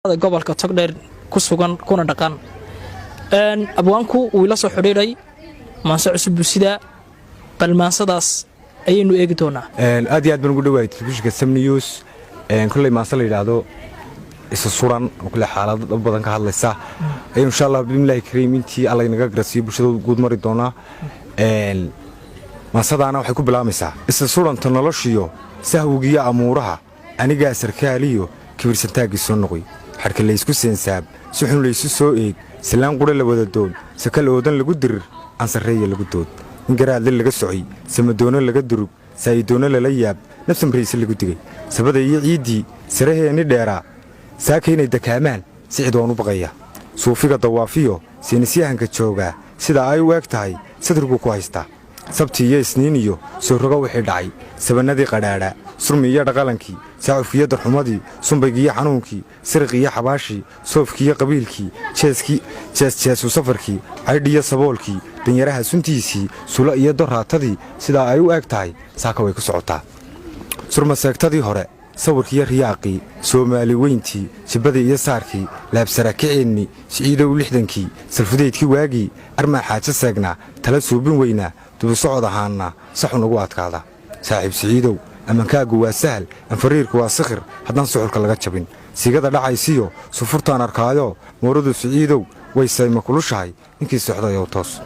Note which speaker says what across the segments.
Speaker 1: gobolka Togdheer ku sugan kuna dhaqan abwaanku uu la soo xiriiray maansa cusub sida balmaansadaas ayaynu eegi doonaa
Speaker 2: aad iyo aad baan ugu dhawaayay telefishinka Sam News kulay maansa la yiraahdo isa suran oo kala xaalad badan ka hadlaysa insha Allah bismillaahi kariim intii alla inaga garasiyo bulshada guud mari doona maasadaana waxay ku bilaamaysaa isa suranta noloshiyo sahwigiya amuuraha aniga sarkaaliyo kibirsantaagi soo noqoy xarka la isku seensaab si xun la isu soo eeg salaan qura la wada doon sakal oodan lagu dirir aan sareeyo lagu dood in garaad laga socay samadoono laga durug saayidoono la yaab nafsan reeysa lagu digay sabada iyo ciidii sareheeni dheera saakeenay dakaamaan si cid waan u baqaya suufiga dawaafiyo siinisiyahanka jooga sida ay u eg tahay sadrigu ku haysta sabti iyo isniin iyo soo roga wixii dhacay sabanadii qadhaadha surmi iyo dhaqalankii saacufkiyo darxumadii sumbaygiyo xanuunkii sirqiyo xabaashii soofkiyo qabiilkii jeesjeesu safarkii caydhiyo saboolkii danyaraha suntiisii sula iyo doraatadii sidaa ay u eg tahay saaka way ku socotaa surmaseegtadii hore sawirkiiyo riyaaqii soomaali weyntii shibadii iyo saarkii laabsarakiceenni siciidow lixdankii salfudeydkii waagii armaa xaajo seegnaa tala suubin weynaa dubisocod ahaanna saxun ugu adkaada saaxiib siciidow ammankaagu waa sahal anfariirku waa sikhir haddaan suxurka laga jabin sigada dhacaysiyo sufurtaan arkaayo mooradu siciidow way sayma kulushahay ninkii socdayow toos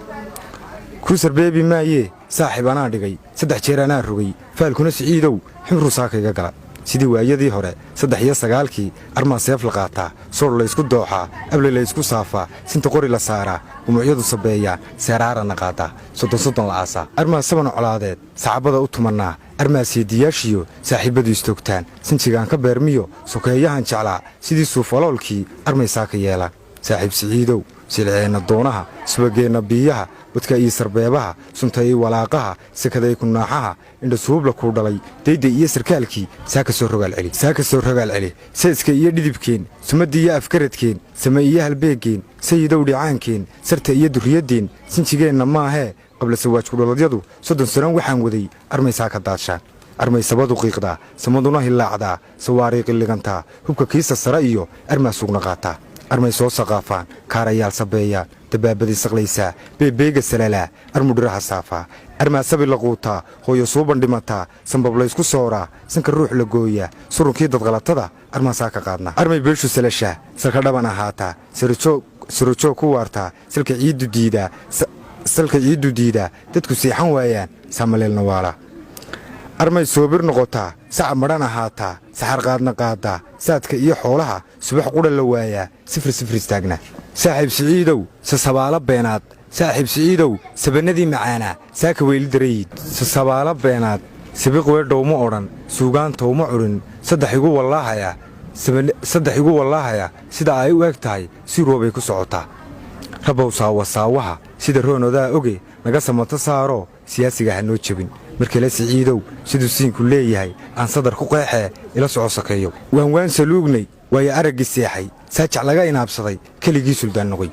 Speaker 2: kuusar beebi maayee saaxiib anaa dhigay 3 jeer anaa rogay faalkuna siciidow ximruu saakayga gala sidii waayadii hore 3 armaa seef la qaataa soor la isku dooxaa able la isku saafaa sinta qori la saaraa gumucyadu sabeeyaa seeraarana qaataa soddon la aasaa armaa saban colaadeed saxaabada u tumannaa armaa seediyaashiyo saaxiibadu istoogtaan sinjigaan ka beermiyo sokeeyahan jeclaa sidii suufaloolkii armay saaka yeelaan saaxiib siciidow silceenna doonaha subageenna biyaha wadka iyo sarbeebaha sunta iyo walaaqaha sakaday ku naaxaha indha suubla ku dhalay dayda iyo sarkaalkii saaka soo rogaal celi sayska iyo dhidibkeen sumadii iyo afkaradkeen sama iyo halbeegeen sayidow dhicaankeen sarta iyo duriyadeen sinjigeenna maahee qabla sawaaj ku dhaladyadu 30 sano waxaan waday armay saaka daadshaan armay sabadu qiiqdaa samaduna hilaacdaa sawaariiqi ligantaa hubka kiisa sare iyo armaa sugna qaataa armay soo saqaafaan kaarayaal sabeeyaan dabaabadii saqlaysaa beebeega salalaa armudhiraha saafaa armaa sabi la quutaa hooyo suuban dhimataa sanbab laysku sooraa sanka ruux la gooyaa surunkii dadqalatada armaa saa ka qaadnaa armay beeshu salashaa salka dhaban ahaataa sarajoog ku waartaa salka ciiddu diidaa dadku seexan waayaan saamaleelna waalaa armay soobir noqotaa saca madhan ahaataa saxar qaadna qaadaa saadka iyo xoolaha subax qudha la waayaa sifir istaagnaa saaxiib siciidow sasabaala beenaad saaxiib siciidow sabanadii macaanaa saaka weyli darayiid sasabaala beenaad sabiqweedhowma odhan suugaantowma cudhin saddex igu wallaahaya sida ay u eg tahay si roobay ku socotaa rabow saawaha sida roonodaa oge naga samato saaroo siyaasiga ha noo jebin markale siciidow siduu siinku leeyahay aan sadar ku qeexee ila soco sakeeyo waan saluugnay waayo araggii seexay saajac laga inaabsaday keligii suldaan noqoy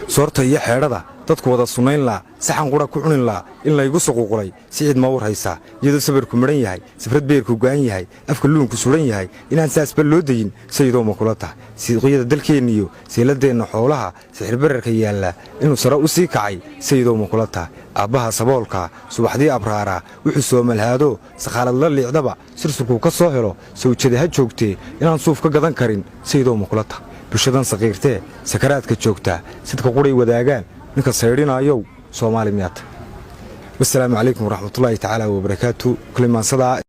Speaker 2: soorta iyo xeedhada dadku wada sunnayn laa saxan qura ku cunin laa in laygu suquuqulay si cid ma war haysaa iyadoo sabarku midhan yahay safrad beerku go'an yahay afka luunku suran yahay inaan saasba loo dayin sayidoo ma kula tahay siiqyada dalkeenniyo seeladeenna xoolaha sixirbararka yaallaa inuu sare u sii kacay sayidoo ma kula tahay aabbaha saboolka subaxdii abraaraa wuxuu soo malhaado sakhaalad la liicdaba sirsurkuu ka soo helo sawjada ha joogtee inaan suuf ka gadan karin sayidoo ma kula tahay bulshadan saqiirtee sakaraadka joogtaa sidka quray wadaagaan ninka saydhinaayow soomaali miyaata wassalaamu calaykum waraxmatullaahi tacaala wabarakaatu kulimaansada